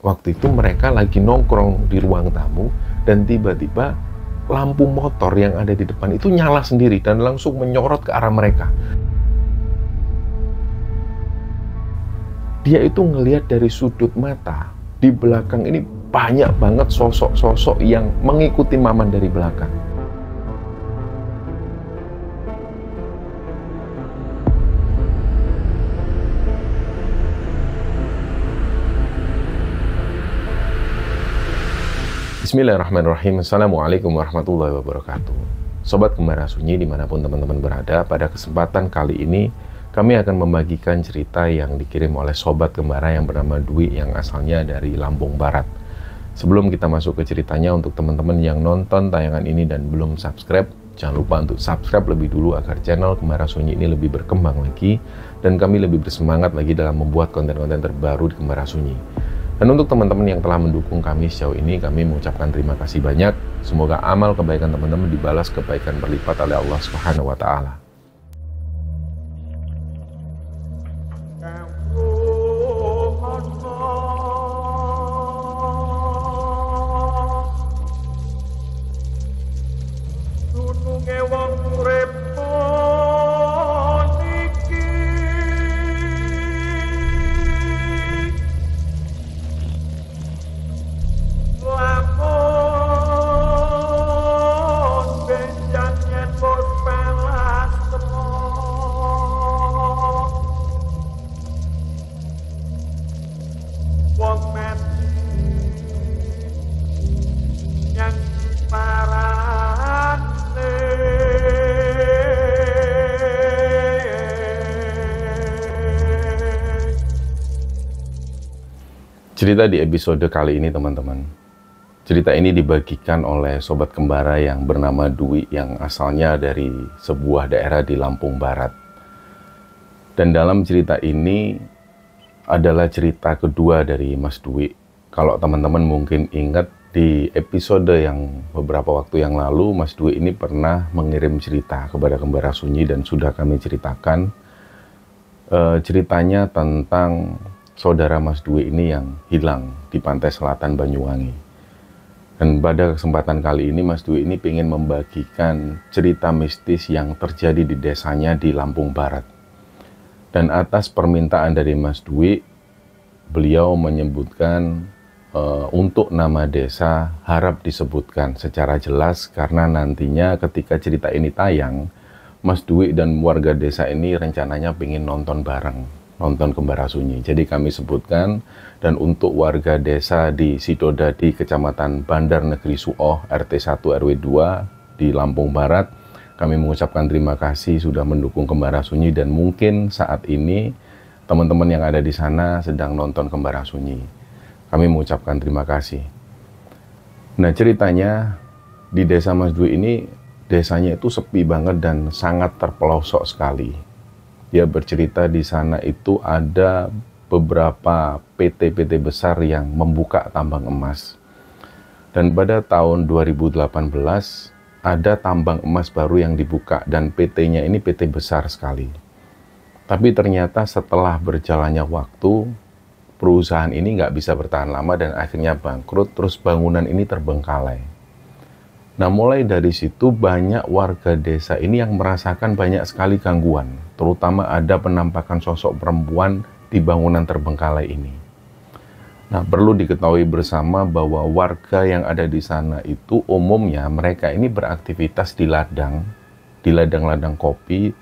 Waktu itu mereka lagi nongkrong di ruang tamu dan tiba-tiba lampu motor yang ada di depan itu nyala sendiri dan langsung menyorot ke arah mereka. Dia itu ngelihat dari sudut mata, di belakang ini banyak banget sosok-sosok yang mengikuti Maman dari belakang. Bismillahirrahmanirrahim. Assalamualaikum warahmatullahi wabarakatuh. Sobat Kembara Sunyi dimanapun teman-teman berada, pada kesempatan kali ini kami akan membagikan cerita yang dikirim oleh Sobat Kembara yang bernama Dwi yang asalnya dari Lampung Barat. Sebelum kita masuk ke ceritanya, untuk teman-teman yang nonton tayangan ini dan belum subscribe, jangan lupa untuk subscribe lebih dulu agar channel Kembara Sunyi ini lebih berkembang lagi dan kami lebih bersemangat lagi dalam membuat konten-konten terbaru di Kembara Sunyi. Dan untuk teman-teman yang telah mendukung kami sejauh ini, kami mengucapkan terima kasih banyak. Semoga amal kebaikan teman-teman dibalas kebaikan berlipat oleh Allah Subhanahu wa Ta'ala. Cerita di episode kali ini teman-teman, cerita ini dibagikan oleh Sobat Kembara yang bernama Dwi yang asalnya dari sebuah daerah di Lampung Barat. Dan dalam cerita ini adalah cerita kedua dari Mas Dwi. Kalau teman-teman mungkin ingat di episode yang beberapa waktu yang lalu, Mas Dwi ini pernah mengirim cerita kepada Kembara Sunyi dan sudah kami ceritakan ceritanya tentang saudara Mas Dwi ini yang hilang di pantai selatan Banyuwangi. Dan pada kesempatan kali ini Mas Dwi ini ingin membagikan cerita mistis yang terjadi di desanya di Lampung Barat. Dan atas permintaan dari Mas Dwi, beliau menyebutkan untuk nama desa harap disebutkan secara jelas karena nantinya ketika cerita ini tayang, Mas Dwi dan warga desa ini rencananya ingin nonton bareng, nonton Kembara Sunyi. Jadi kami sebutkan, dan untuk warga desa di Sidodadi, Kecamatan Bandar Negeri Suoh, RT 1 RW 2 di Lampung Barat, kami mengucapkan terima kasih sudah mendukung Kembara Sunyi dan mungkin saat ini teman-teman yang ada di sana sedang nonton Kembara Sunyi. Kami mengucapkan terima kasih. Nah, ceritanya di desa Mas Dwi ini, desanya itu sepi banget dan sangat terpelosok sekali. Dia bercerita di sana itu ada beberapa PT-PT besar yang membuka tambang emas. Dan pada tahun 2018 ada tambang emas baru yang dibuka dan PT-nya ini PT besar sekali. Tapi ternyata setelah berjalannya waktu, perusahaan ini nggak bisa bertahan lama dan akhirnya bangkrut, terus bangunan ini terbengkalai. Nah, mulai dari situ banyak warga desa ini yang merasakan banyak sekali gangguan, terutama ada penampakan sosok perempuan di bangunan terbengkalai ini. Nah, perlu diketahui bersama bahwa warga yang ada di sana itu umumnya mereka ini beraktivitas di ladang-ladang kopi,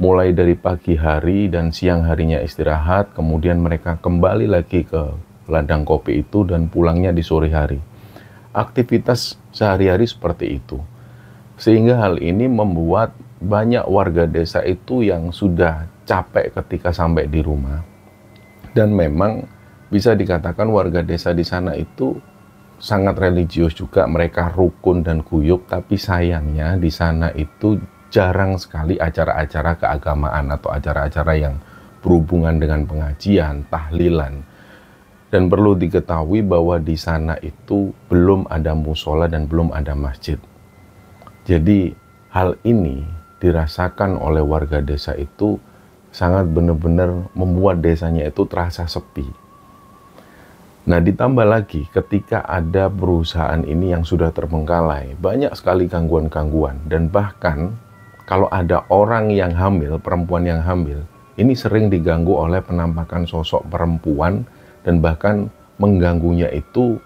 mulai dari pagi hari dan siang harinya istirahat, kemudian mereka kembali lagi ke ladang kopi itu dan pulangnya di sore hari. Aktivitas sehari-hari seperti itu, sehingga hal ini membuat banyak warga desa itu yang sudah capek ketika sampai di rumah. Dan memang bisa dikatakan warga desa di sana itu sangat religius juga, mereka rukun dan guyup, tapi sayangnya di sana itu jarang sekali acara-acara keagamaan atau acara-acara yang berhubungan dengan pengajian, tahlilan. Dan perlu diketahui bahwa di sana itu belum ada musola dan belum ada masjid. Jadi hal ini dirasakan oleh warga desa itu sangat benar-benar membuat desanya itu terasa sepi. Nah, ditambah lagi ketika ada perusahaan ini yang sudah terbengkalai, banyak sekali gangguan-gangguan, dan bahkan kalau ada orang yang hamil, perempuan yang hamil, ini sering diganggu oleh penampakan sosok perempuan, dan bahkan mengganggunya itu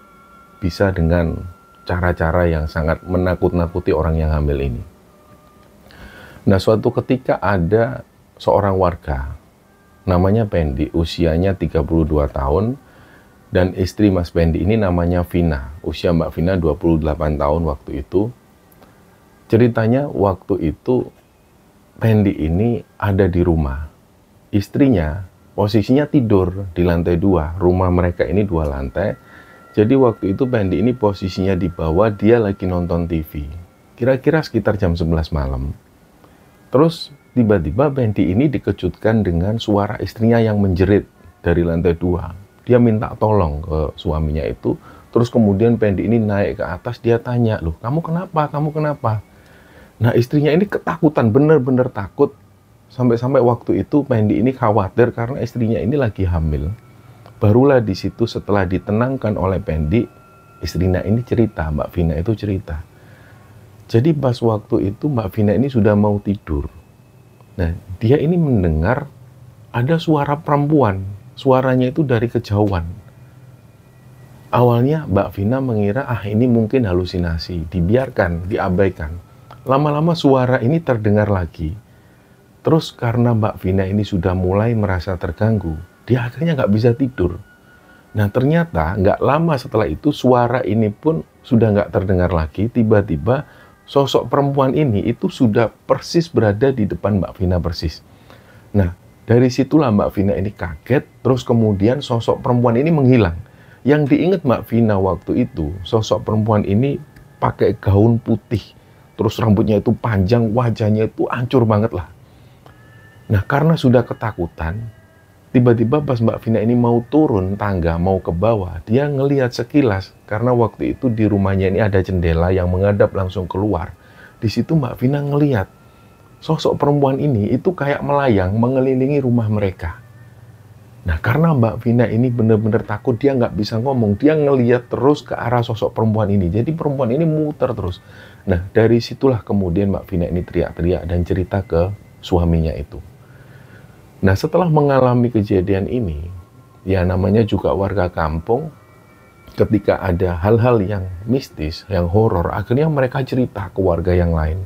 bisa dengan cara-cara yang sangat menakut-nakuti orang yang hamil ini. Nah, suatu ketika ada seorang warga, namanya Pendi, usianya 32 tahun, dan istri Mas Pendi ini namanya Vina, usia Mbak Vina 28 tahun waktu itu. Ceritanya waktu itu Pendi ini ada di rumah. Istrinya posisinya tidur di lantai 2. Rumah mereka ini 2 lantai. Jadi waktu itu Pendi ini posisinya di bawah, dia lagi nonton TV. Kira-kira sekitar jam 11 malam. Terus tiba-tiba Pendi ini dikejutkan dengan suara istrinya yang menjerit dari lantai 2. Dia minta tolong ke suaminya itu. Terus kemudian Pendi ini naik ke atas, dia tanya, "Loh, kamu kenapa? Kamu kenapa?" Nah, istrinya ini ketakutan, benar-benar takut. Sampai-sampai waktu itu Pendi ini khawatir karena istrinya ini lagi hamil. Barulah di situ setelah ditenangkan oleh Pendi, istrinya ini cerita, Mbak Vina itu cerita. Jadi pas waktu itu Mbak Vina ini sudah mau tidur. Nah, dia ini mendengar ada suara perempuan. Suaranya itu dari kejauhan. Awalnya Mbak Vina mengira, ini mungkin halusinasi, dibiarkan, diabaikan. Lama-lama suara ini terdengar lagi. Terus karena Mbak Vina ini sudah mulai merasa terganggu, dia akhirnya nggak bisa tidur. Nah, ternyata nggak lama setelah itu suara ini pun sudah nggak terdengar lagi. Tiba-tiba sosok perempuan ini itu sudah persis berada di depan Mbak Vina persis. Nah, dari situlah Mbak Vina ini kaget, terus kemudian sosok perempuan ini menghilang. Yang diingat Mbak Vina waktu itu, sosok perempuan ini pakai gaun putih, terus rambutnya itu panjang, wajahnya itu hancur banget lah. Nah, karena sudah ketakutan, tiba-tiba pas Mbak Vina ini mau turun tangga, mau ke bawah, dia ngelihat sekilas, karena waktu itu di rumahnya ini ada jendela yang menghadap langsung keluar. Di situ Mbak Vina ngelihat sosok perempuan ini itu kayak melayang mengelilingi rumah mereka. Nah, karena Mbak Vina ini benar-benar takut, dia nggak bisa ngomong. Dia ngelihat terus ke arah sosok perempuan ini. Jadi perempuan ini muter terus. Nah, dari situlah kemudian Mbak Vina ini teriak-teriak dan cerita ke suaminya itu. Nah, setelah mengalami kejadian ini, ya namanya juga warga kampung, ketika ada hal-hal yang mistis, yang horor, akhirnya mereka cerita ke warga yang lain.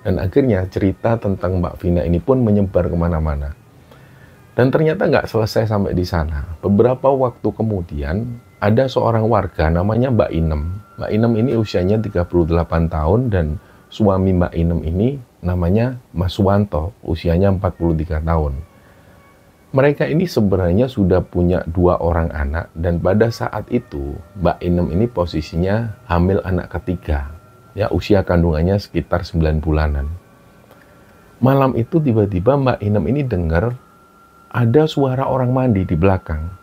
Dan akhirnya cerita tentang Mbak Vina ini pun menyebar kemana-mana. Dan ternyata nggak selesai sampai di sana. Beberapa waktu kemudian, ada seorang warga namanya Mbak Inem. Mbak Inem ini usianya 38 tahun dan suami Mbak Inem ini namanya Mas Suwanto, usianya 43 tahun. Mereka ini sebenarnya sudah punya 2 orang anak, dan pada saat itu Mbak Inem ini posisinya hamil anak ketiga. Ya, usia kandungannya sekitar 9 bulanan. Malam itu tiba-tiba Mbak Inem ini dengar ada suara orang mandi di belakang.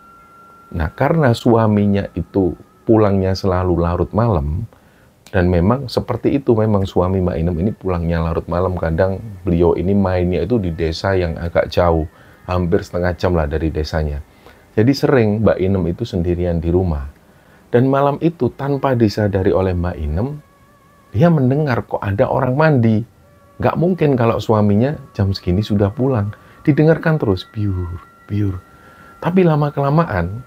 Nah, karena suaminya itu pulangnya selalu larut malam, dan memang seperti itu, memang suami Mbak Inem ini pulangnya larut malam. Kadang beliau ini mainnya itu di desa yang agak jauh, hampir setengah jam lah dari desanya. Jadi sering Mbak Inem itu sendirian di rumah. Dan malam itu tanpa disadari oleh Mbak Inem, dia mendengar kok ada orang mandi. Nggak mungkin kalau suaminya jam segini sudah pulang. Didengarkan terus, biur, biur. Tapi lama-kelamaan,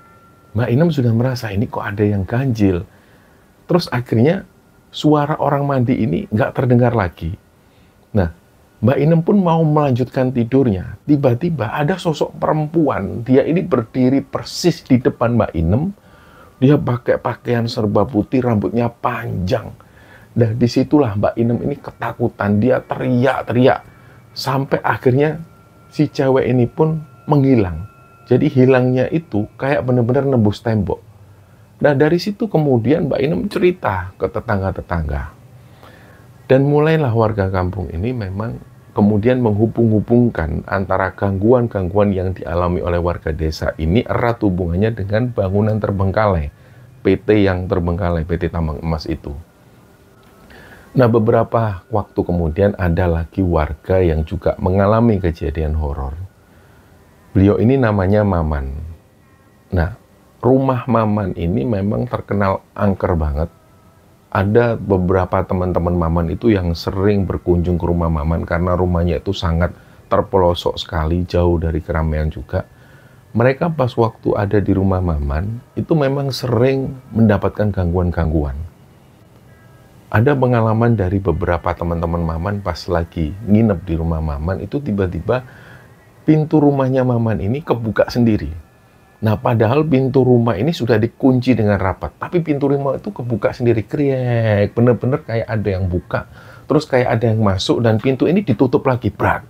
Mbak Inem sudah merasa ini kok ada yang ganjil. Terus akhirnya suara orang mandi ini nggak terdengar lagi. Nah, Mbak Inem pun mau melanjutkan tidurnya. Tiba-tiba ada sosok perempuan. Dia ini berdiri persis di depan Mbak Inem. Dia pakai pakaian serba putih, rambutnya panjang. Nah, disitulah Mbak Inem ini ketakutan, dia teriak-teriak. Sampai akhirnya si cewek ini pun menghilang. Jadi hilangnya itu kayak benar-benar nembus tembok. Nah, dari situ kemudian Mbak Inem cerita ke tetangga-tetangga. Dan mulailah warga kampung ini memang kemudian menghubung-hubungkan antara gangguan-gangguan yang dialami oleh warga desa ini erat hubungannya dengan bangunan terbengkalai, PT yang terbengkalai, PT Tambang Emas itu. Nah, beberapa waktu kemudian ada lagi warga yang juga mengalami kejadian horor. Beliau ini namanya Maman. Nah, rumah Maman ini memang terkenal angker banget. Ada beberapa teman-teman Maman itu yang sering berkunjung ke rumah Maman karena rumahnya itu sangat terpelosok sekali, jauh dari keramaian juga. Mereka pas waktu ada di rumah Maman, itu memang sering mendapatkan gangguan-gangguan. Ada pengalaman dari beberapa teman-teman Maman pas lagi nginep di rumah Maman, itu tiba-tiba pintu rumahnya Maman ini kebuka sendiri. Nah, padahal pintu rumah ini sudah dikunci dengan rapat, tapi pintu rumah itu kebuka sendiri, kriek, bener-bener kayak ada yang buka, terus kayak ada yang masuk, dan pintu ini ditutup lagi, brak.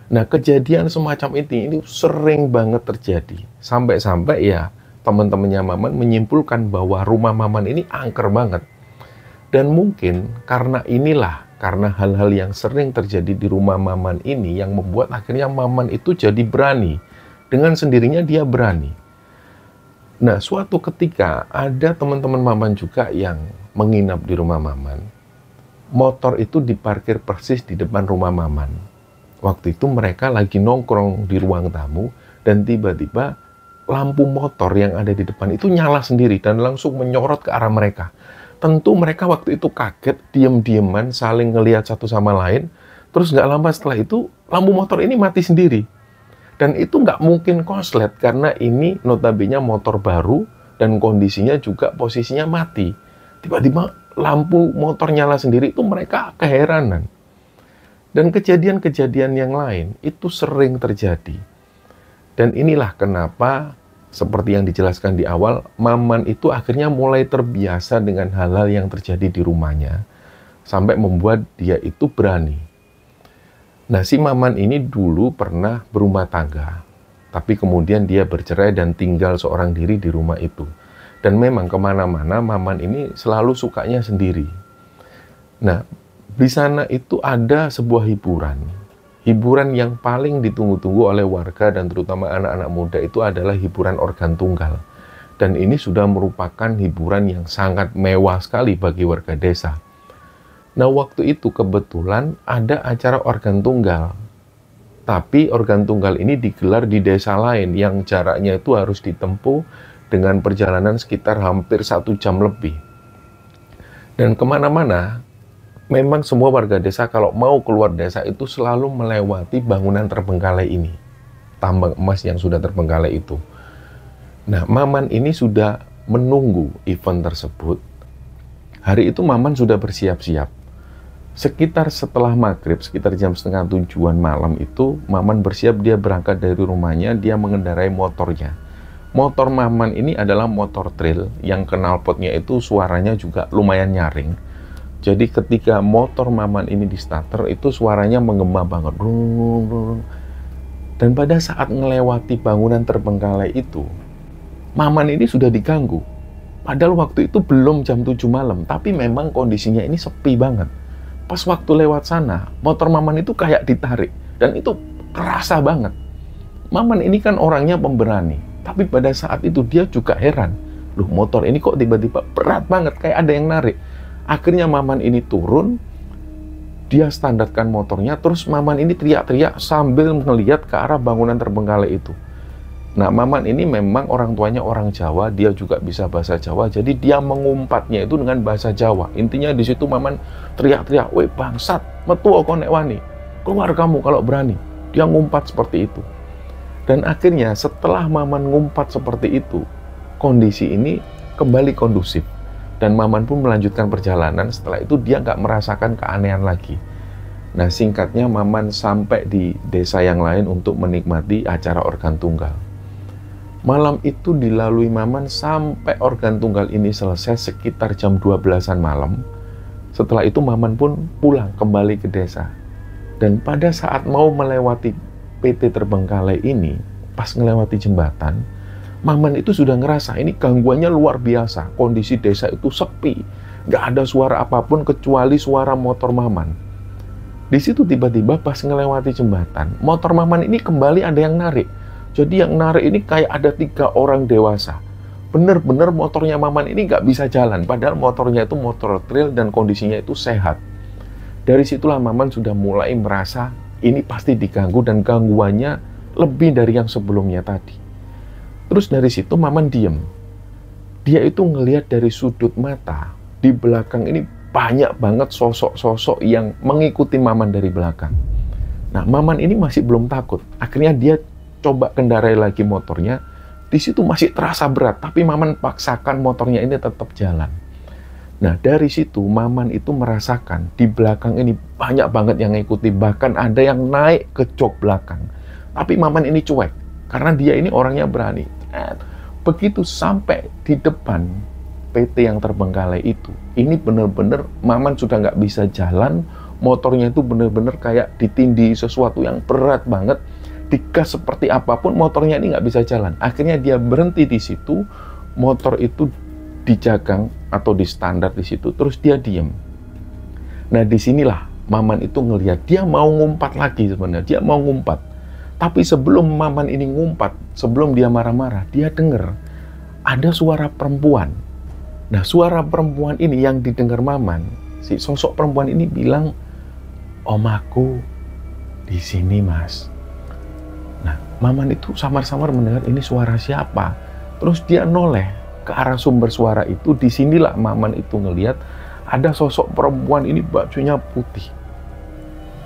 Nah, kejadian semacam ini sering banget terjadi. Sampai-sampai ya teman-temannya Maman menyimpulkan bahwa rumah Maman ini angker banget. Dan mungkin karena hal-hal yang sering terjadi di rumah Maman ini yang membuat akhirnya Maman itu jadi berani. Dengan sendirinya dia berani. Nah, suatu ketika ada teman-teman Maman juga yang menginap di rumah Maman. Motor itu diparkir persis di depan rumah Maman. Waktu itu mereka lagi nongkrong di ruang tamu dan tiba-tiba lampu motor yang ada di depan itu nyala sendiri dan langsung menyorot ke arah mereka. Tentu mereka waktu itu kaget, diam-diaman, saling ngelihat satu sama lain. Terus nggak lama setelah itu lampu motor ini mati sendiri. Dan itu nggak mungkin konslet karena ini notabene motor baru dan kondisinya juga posisinya mati. Tiba-tiba lampu motor nyala sendiri itu mereka keheranan. Dan kejadian-kejadian yang lain itu sering terjadi. Dan inilah kenapa, seperti yang dijelaskan di awal, Maman itu akhirnya mulai terbiasa dengan hal-hal yang terjadi di rumahnya. Sampai membuat dia itu berani. Nah, si Maman ini dulu pernah berumah tangga. Tapi kemudian dia bercerai dan tinggal seorang diri di rumah itu. Dan memang kemana-mana Maman ini selalu sukanya sendiri. Nah, di sana itu ada sebuah hiburan. Hiburan yang paling ditunggu-tunggu oleh warga dan terutama anak-anak muda itu adalah hiburan organ tunggal. Dan ini sudah merupakan hiburan yang sangat mewah sekali bagi warga desa. Nah, waktu itu kebetulan ada acara organ tunggal. Tapi organ tunggal ini digelar di desa lain yang jaraknya itu harus ditempuh dengan perjalanan sekitar hampir 1 jam lebih. Dan kemana-mana, memang semua warga desa kalau mau keluar desa itu selalu melewati bangunan terbengkalai ini. Tambang emas yang sudah terbengkalai itu. Nah, Maman ini sudah menunggu event tersebut. Hari itu Maman sudah bersiap-siap. Sekitar setelah maghrib, sekitar jam 6:30 malam itu, Maman bersiap, dia berangkat dari rumahnya, dia mengendarai motornya. Motor Maman ini adalah motor trail yang knalpotnya itu suaranya juga lumayan nyaring. Jadi ketika motor Maman ini di starter itu suaranya menggema banget. Dan pada saat melewati bangunan terbengkalai itu, Maman ini sudah diganggu. Padahal waktu itu belum jam 7 malam, tapi memang kondisinya ini sepi banget. Pas waktu lewat sana, motor Maman itu kayak ditarik. Dan itu kerasa banget. Maman ini kan orangnya pemberani. Tapi pada saat itu dia juga heran. Loh, motor ini kok tiba-tiba berat banget, kayak ada yang narik. Akhirnya Maman ini turun, dia standarkan motornya, terus Maman ini teriak-teriak sambil melihat ke arah bangunan terbengkalai itu. Nah, Maman ini memang orang tuanya orang Jawa, dia juga bisa bahasa Jawa, jadi dia mengumpatnya itu dengan bahasa Jawa. Intinya di situ Maman teriak-teriak, "Weh bangsat, metu konek wani, keluar kamu kalau berani." Dia ngumpat seperti itu. Dan akhirnya setelah Maman ngumpat seperti itu, kondisi ini kembali kondusif. Dan Maman pun melanjutkan perjalanan. Setelah itu dia nggak merasakan keanehan lagi. Nah, singkatnya Maman sampai di desa yang lain untuk menikmati acara organ tunggal. Malam itu dilalui Maman sampai organ tunggal ini selesai sekitar jam 12-an malam. Setelah itu Maman pun pulang kembali ke desa. Dan pada saat mau melewati PT Terbengkalai ini, pas melewati jembatan, Maman itu sudah ngerasa ini gangguannya luar biasa. Kondisi desa itu sepi. Nggak ada suara apapun kecuali suara motor Maman. Di situ tiba-tiba pas ngelewati jembatan, motor Maman ini kembali ada yang narik. Jadi yang narik ini kayak ada 3 orang dewasa. Bener-bener motornya Maman ini nggak bisa jalan. Padahal motornya itu motor trail dan kondisinya itu sehat. Dari situlah Maman sudah mulai merasa ini pasti diganggu dan gangguannya lebih dari yang sebelumnya tadi. Terus dari situ Maman diem. dia itu ngelihat dari sudut mata, di belakang ini banyak banget sosok-sosok yang mengikuti Maman dari belakang. Nah, Maman ini masih belum takut. Akhirnya dia coba kendarai lagi motornya. Di situ masih terasa berat, tapi Maman paksakan motornya ini tetap jalan. Nah, dari situ Maman itu merasakan di belakang ini banyak banget yang ngikuti. Bahkan ada yang naik ke jok belakang. Tapi Maman ini cuek, karena dia ini orangnya berani. Begitu sampai di depan PT yang terbengkalai itu, ini benar-benar Maman sudah nggak bisa jalan. Motornya itu benar-benar kayak ditindih sesuatu yang berat banget. Digas seperti apapun, motornya ini nggak bisa jalan. Akhirnya dia berhenti di situ, motor itu dijagang atau di standar di situ, terus dia diem. Nah, disinilah Maman itu ngelihat, dia mau ngumpat lagi sebenarnya, dia mau ngumpat. Tapi sebelum Maman ini ngumpat, sebelum dia marah-marah, dia dengar ada suara perempuan. Nah, suara perempuan ini yang didengar Maman, si sosok perempuan ini bilang, "Om aku di sini, Mas." Nah, Maman itu samar-samar mendengar ini suara siapa. Terus dia noleh ke arah sumber suara itu. Disinilah Maman itu ngelihat ada sosok perempuan ini bajunya putih.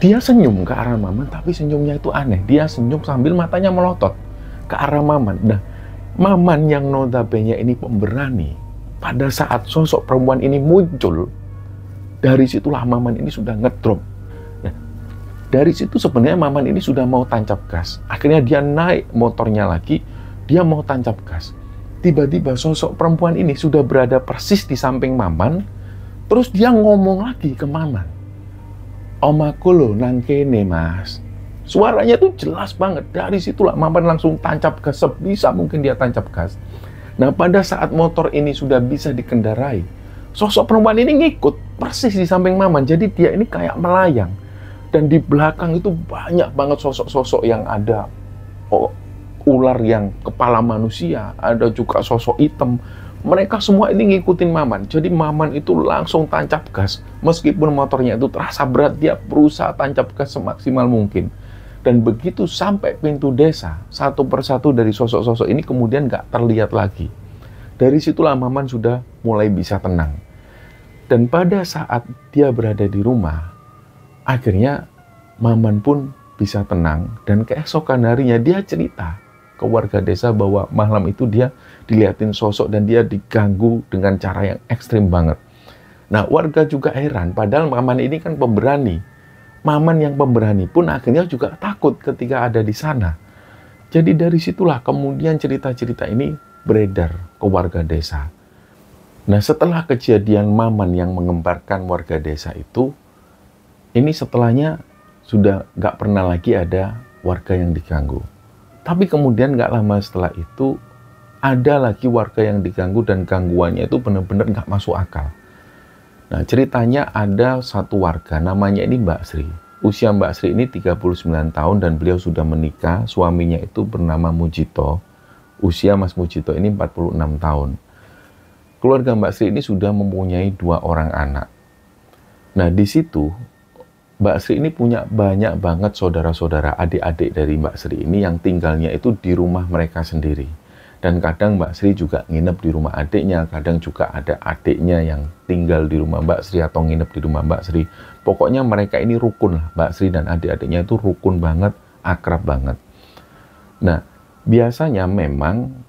Dia senyum ke arah Maman, tapi senyumnya itu aneh. Dia senyum sambil matanya melotot ke arah Maman. Nah, Maman yang notabene ini pemberani, pada saat sosok perempuan ini muncul, dari situlah Maman ini sudah ngedrop. Nah, dari situ sebenarnya Maman ini sudah mau tancap gas. Akhirnya dia naik motornya lagi, dia mau tancap gas. Tiba-tiba sosok perempuan ini sudah berada persis di samping Maman, terus dia ngomong lagi ke Maman, "Om aku loh nang kene, Mas." Suaranya tuh jelas banget. Dari situlah Maman langsung tancap gas, sebisa mungkin dia tancap gas. Nah, pada saat motor ini sudah bisa dikendarai, sosok perempuan ini ngikut persis di samping Maman. Jadi dia ini kayak melayang. Dan di belakang itu banyak banget sosok-sosok yang ada. Ular yang kepala manusia, ada juga sosok hitam. Mereka semua ini ngikutin Maman. Jadi Maman itu langsung tancap gas. Meskipun motornya itu terasa berat, dia berusaha tancap gas semaksimal mungkin. Dan begitu sampai pintu desa, satu persatu dari sosok-sosok ini kemudian nggak terlihat lagi. Dari situlah Maman sudah mulai bisa tenang. Dan pada saat dia berada di rumah, akhirnya Maman pun bisa tenang. Dan keesokan harinya dia cerita ke warga desa bahwa malam itu dia dilihatin sosok dan dia diganggu dengan cara yang ekstrim banget. Nah, warga juga heran, padahal Maman ini kan pemberani. Maman yang pemberani pun akhirnya juga takut ketika ada di sana. Jadi dari situlah kemudian cerita-cerita ini beredar ke warga desa. Nah, setelah kejadian Maman yang mengembarkan warga desa itu, ini setelahnya sudah nggak pernah lagi ada warga yang diganggu. Tapi kemudian nggak lama setelah itu, ada lagi warga yang diganggu dan gangguannya itu benar-benar nggak masuk akal. Nah, ceritanya ada satu warga, namanya ini Mbak Sri. Usia Mbak Sri ini 39 tahun dan beliau sudah menikah. Suaminya itu bernama Mujito. Usia Mas Mujito ini 46 tahun. Keluarga Mbak Sri ini sudah mempunyai 2 orang anak. Nah, di situ Mbak Sri ini punya banyak banget saudara-saudara, adik-adik dari Mbak Sri ini yang tinggalnya itu di rumah mereka sendiri. Dan kadang Mbak Sri juga nginep di rumah adiknya, kadang juga ada adiknya yang tinggal di rumah Mbak Sri atau nginep di rumah Mbak Sri. Pokoknya mereka ini rukun lah, Mbak Sri dan adik-adiknya itu rukun banget, akrab banget. Nah, biasanya memang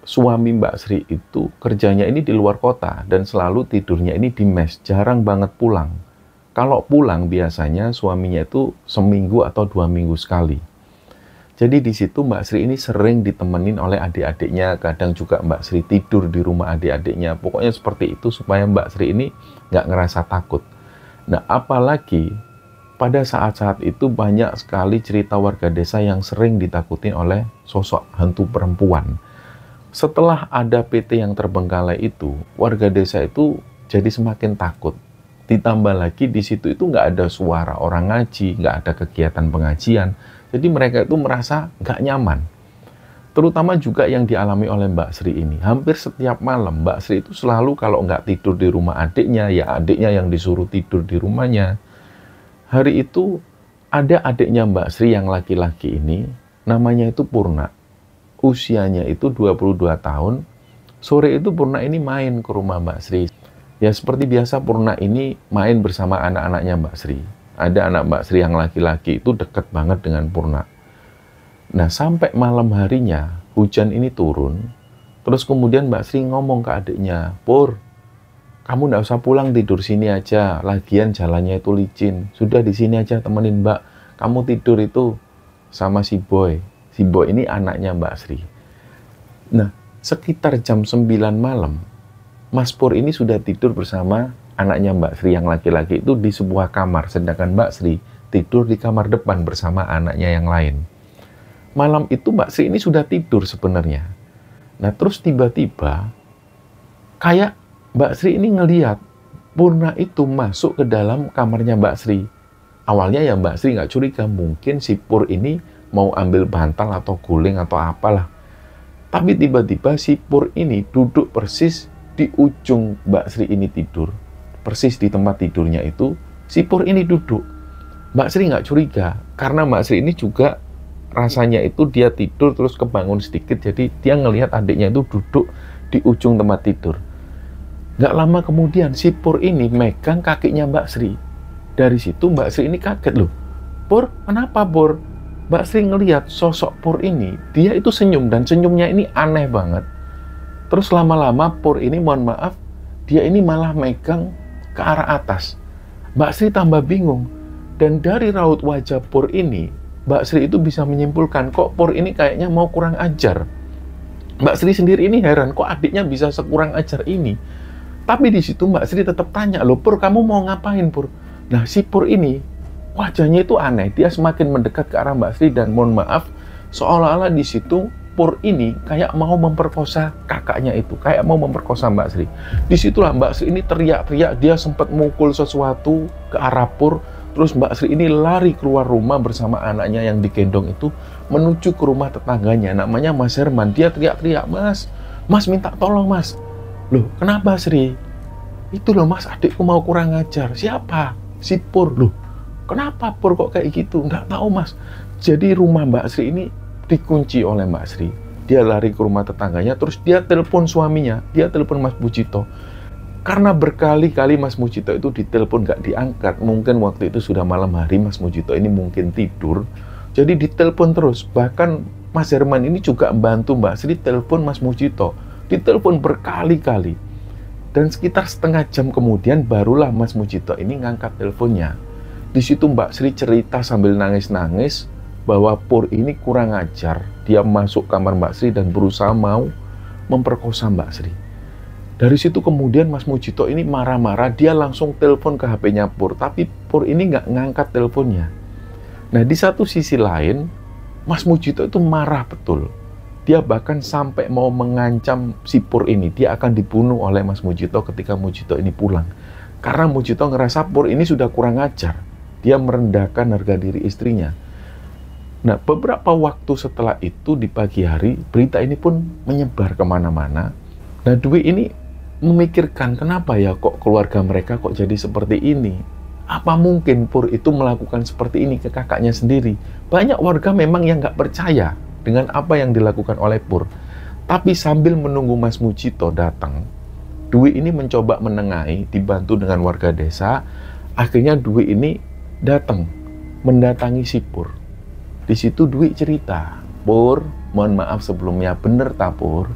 suami Mbak Sri itu kerjanya ini di luar kota dan selalu tidurnya ini di mes, jarang banget pulang. Kalau pulang biasanya suaminya itu seminggu atau 2 minggu sekali. Jadi di situ Mbak Sri ini sering ditemenin oleh adik-adiknya, kadang juga Mbak Sri tidur di rumah adik-adiknya. Pokoknya seperti itu supaya Mbak Sri ini nggak ngerasa takut. Nah, apalagi pada saat-saat itu banyak sekali cerita warga desa yang sering ditakutin oleh sosok hantu perempuan. Setelah ada PT yang terbengkalai itu, warga desa itu jadi semakin takut. Ditambah lagi di situ itu nggak ada suara orang ngaji, nggak ada kegiatan pengajian. Jadi mereka itu merasa nggak nyaman. Terutama juga yang dialami oleh Mbak Sri ini. Hampir setiap malam Mbak Sri itu selalu kalau nggak tidur di rumah adiknya, ya adiknya yang disuruh tidur di rumahnya. Hari itu ada adiknya Mbak Sri yang laki-laki ini, namanya itu Purna. Usianya itu 22 tahun. Sore itu Purna ini main ke rumah Mbak Sri. Ya seperti biasa Purna ini main bersama anak-anaknya Mbak Sri. Ada anak Mbak Sri yang laki-laki itu dekat banget dengan Purna. Nah sampai malam harinya hujan ini turun. Terus kemudian Mbak Sri ngomong ke adiknya, Pur, kamu nggak usah pulang, tidur sini aja. Lagian jalannya itu licin. Sudah di sini aja temenin Mbak. Kamu tidur itu sama si Boy. Si Boy ini anaknya Mbak Sri. Nah, sekitar jam 9 malam, Mas Pur ini sudah tidur bersama anaknya Mbak Sri yang laki-laki itu di sebuah kamar. Sedangkan Mbak Sri tidur di kamar depan bersama anaknya yang lain. Malam itu Mbak Sri ini sudah tidur sebenarnya. Nah, terus tiba-tiba kayak Mbak Sri ini ngelihat Purna itu masuk ke dalam kamarnya Mbak Sri. Awalnya ya Mbak Sri nggak curiga, mungkin si Pur ini mau ambil bantal atau guling atau apalah. Tapi tiba-tiba si Pur ini duduk persis di ujung Mbak Sri ini tidur. Persis di tempat tidurnya itu, si Pur ini duduk. Mbak Sri nggak curiga, karena Mbak Sri ini juga rasanya itu dia tidur terus kebangun sedikit, jadi dia ngelihat adiknya itu duduk di ujung tempat tidur. Nggak lama kemudian si Pur ini megang kakinya Mbak Sri. Dari situ Mbak Sri ini kaget, loh, Pur, kenapa Pur? Mbak Sri ngelihat sosok Pur ini, dia itu senyum, dan senyumnya ini aneh banget. Terus lama-lama Pur ini, mohon maaf, dia ini malah megang ke arah atas. Mbak Sri tambah bingung, dan dari raut wajah Pur ini, Mbak Sri itu bisa menyimpulkan, kok Pur ini kayaknya mau kurang ajar. Mbak Sri sendiri ini heran, kok adiknya bisa sekurang ajar ini. Tapi di situ Mbak Sri tetap tanya, loh Pur, kamu mau ngapain Pur? Nah si Pur ini, wajahnya itu aneh, dia semakin mendekat ke arah Mbak Sri dan mohon maaf, seolah-olah di situ Pur ini kayak mau memperkosa kakaknya itu, kayak mau memperkosa Mbak Sri. Disitulah Mbak Sri ini teriak-teriak, dia sempat mukul sesuatu ke arah Pur. Terus Mbak Sri ini lari keluar rumah bersama anaknya yang digendong itu menuju ke rumah tetangganya, namanya Mas Herman. Dia teriak-teriak, Mas minta tolong Mas. Loh, kenapa Sri? Itu loh Mas, adikku mau kurang ajar. Siapa? Si Pur. Loh, kenapa Pur kok kayak gitu? Nggak tahu Mas. Jadi rumah Mbak Sri ini dikunci oleh Mbak Sri. Dia lari ke rumah tetangganya, terus dia telepon suaminya, dia telepon Mas Mujito. Karena berkali-kali Mas Mujito itu ditelepon nggak diangkat, mungkin waktu itu sudah malam hari, Mas Mujito ini mungkin tidur, jadi ditelepon terus. Bahkan Mas Herman ini juga bantu Mbak Sri telepon Mas Mujito, ditelepon berkali-kali. Dan sekitar setengah jam kemudian barulah Mas Mujito ini ngangkat teleponnya. Di situ Mbak Sri cerita sambil nangis-nangis bahwa Pur ini kurang ajar. Dia masuk kamar Mbak Sri dan berusaha mau memperkosa Mbak Sri. Dari situ kemudian Mas Mujito ini marah-marah, dia langsung telepon ke HP-nya Pur, tapi Pur ini nggak ngangkat teleponnya. Nah di satu sisi lain, Mas Mujito itu marah betul. Dia bahkan sampai mau mengancam si Pur ini, dia akan dibunuh oleh Mas Mujito ketika Mujito ini pulang. Karena Mujito ngerasa Pur ini sudah kurang ajar, dia merendahkan harga diri istrinya. Nah beberapa waktu setelah itu di pagi hari, berita ini pun menyebar kemana-mana. Nah Dwi ini memikirkan, kenapa ya kok keluarga mereka kok jadi seperti ini? Apa mungkin Pur itu melakukan seperti ini ke kakaknya sendiri? Banyak warga memang yang nggak percaya dengan apa yang dilakukan oleh Pur. Tapi sambil menunggu Mas Mujito datang, Dwi ini mencoba menengahi, dibantu dengan warga desa. Akhirnya Dwi ini datang, mendatangi si Pur. Di situ Dwi cerita, Pur, mohon maaf sebelumnya, bener tak Pur?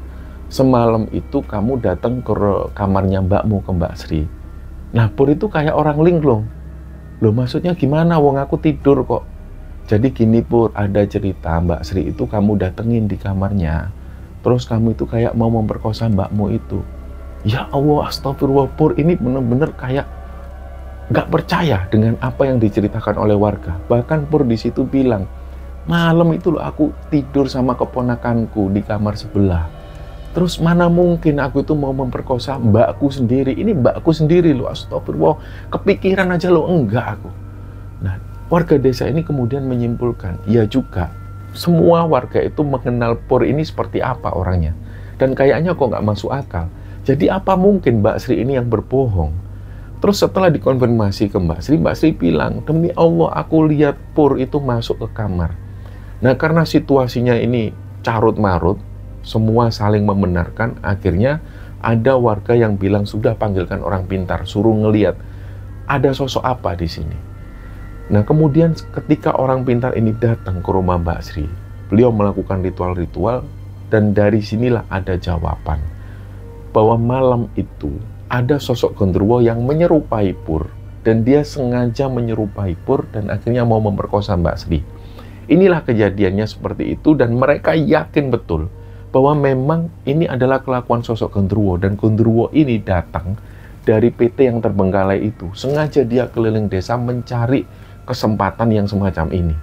Semalam itu kamu datang ke kamarnya mbakmu, ke Mbak Sri. Nah Pur itu kayak orang linglung. Loh maksudnya gimana, wong aku tidur kok. Jadi gini Pur, ada cerita Mbak Sri itu kamu datengin di kamarnya, terus kamu itu kayak mau memperkosa mbakmu itu. Ya Allah, astagfirullah. Pur ini bener-bener kayak gak percaya dengan apa yang diceritakan oleh warga. Bahkan Pur di situ bilang, malam itu loh aku tidur sama keponakanku di kamar sebelah. Terus mana mungkin aku itu mau memperkosa mbakku sendiri. Ini mbakku sendiri loh, astagfirullah. Kepikiran aja loh, enggak aku. Nah, warga desa ini kemudian menyimpulkan, ya juga, semua warga itu mengenal Pur ini seperti apa orangnya. Dan kayaknya kok nggak masuk akal. Jadi apa mungkin Mbak Sri ini yang berbohong? Terus setelah dikonfirmasi ke Mbak Sri bilang, demi Allah aku lihat Pur itu masuk ke kamar. Nah karena situasinya ini carut-marut, semua saling membenarkan. Akhirnya ada warga yang bilang, sudah panggilkan orang pintar, suruh ngeliat ada sosok apa di sini. Nah, kemudian ketika orang pintar ini datang ke rumah Mbak Sri, beliau melakukan ritual-ritual, dan dari sinilah ada jawaban bahwa malam itu ada sosok genderuwo yang menyerupai Pur, dan dia sengaja menyerupai Pur dan akhirnya mau memperkosa Mbak Sri. Inilah kejadiannya seperti itu, dan mereka yakin betul bahwa memang ini adalah kelakuan sosok genderuwo, dan genderuwo ini datang dari PT yang terbengkalai itu. Sengaja dia keliling desa mencari kesempatan yang semacam ini.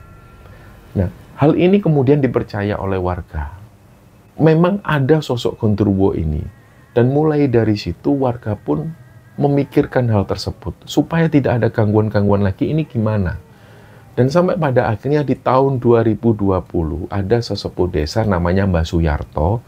Nah, hal ini kemudian dipercaya oleh warga. Memang ada sosok genderuwo ini, dan mulai dari situ warga pun memikirkan hal tersebut supaya tidak ada gangguan-gangguan lagi. Ini gimana? Dan sampai pada akhirnya di tahun 2020 ada sesepuh desa namanya Mbak Suyarto.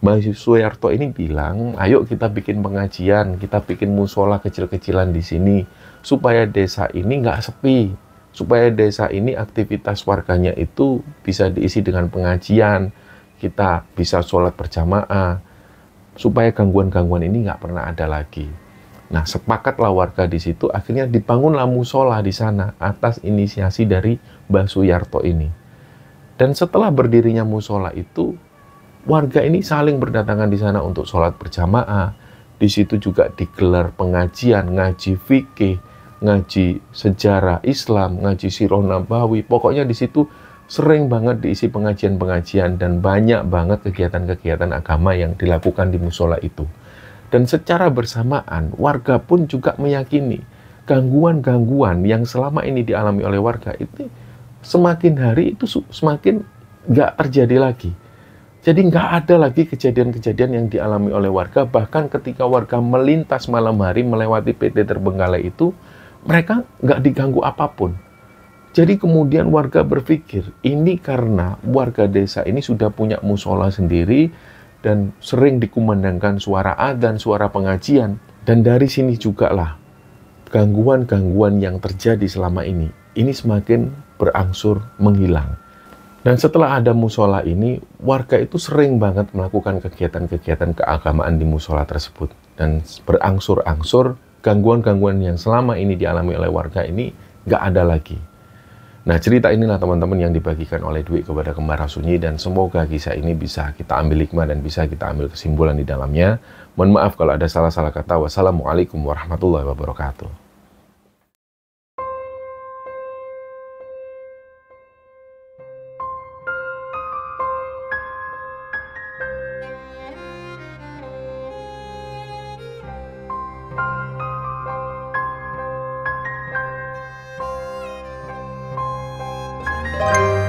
Mbak Suyarto ini bilang, ayo kita bikin pengajian, kita bikin musola kecil-kecilan di sini supaya desa ini nggak sepi, supaya desa ini aktivitas warganya itu bisa diisi dengan pengajian, kita bisa sholat berjamaah, supaya gangguan-gangguan ini nggak pernah ada lagi. Nah, sepakatlah warga di situ, akhirnya dibangunlah musola di sana atas inisiasi dari Mbah Suyarto ini. Dan setelah berdirinya musola itu, warga ini saling berdatangan di sana untuk sholat berjamaah. Di situ juga digelar pengajian, ngaji fikih, ngaji sejarah Islam, ngaji sirah nabawi. Pokoknya di situ sering banget diisi pengajian-pengajian dan banyak banget kegiatan-kegiatan agama yang dilakukan di musola itu. Dan secara bersamaan, warga pun juga meyakini gangguan-gangguan yang selama ini dialami oleh warga itu semakin hari itu semakin nggak terjadi lagi. Jadi nggak ada lagi kejadian-kejadian yang dialami oleh warga. Bahkan ketika warga melintas malam hari melewati PT terbengkalai itu, mereka nggak diganggu apapun. Jadi kemudian warga berpikir, ini karena warga desa ini sudah punya musola sendiri, dan sering dikumandangkan suara adzan, suara pengajian. Dan dari sini juga lah gangguan-gangguan yang terjadi selama ini semakin berangsur menghilang. Dan setelah ada musola ini, warga itu sering banget melakukan kegiatan-kegiatan keagamaan di musola tersebut. Dan berangsur-angsur gangguan-gangguan yang selama ini dialami oleh warga ini nggak ada lagi. Nah, cerita inilah teman-teman yang dibagikan oleh Dwi kepada Kembara Sunyi, dan semoga kisah ini bisa kita ambil hikmah dan bisa kita ambil kesimpulan di dalamnya. Mohon maaf kalau ada salah-salah kata. Wassalamualaikum warahmatullahi wabarakatuh. Thank you.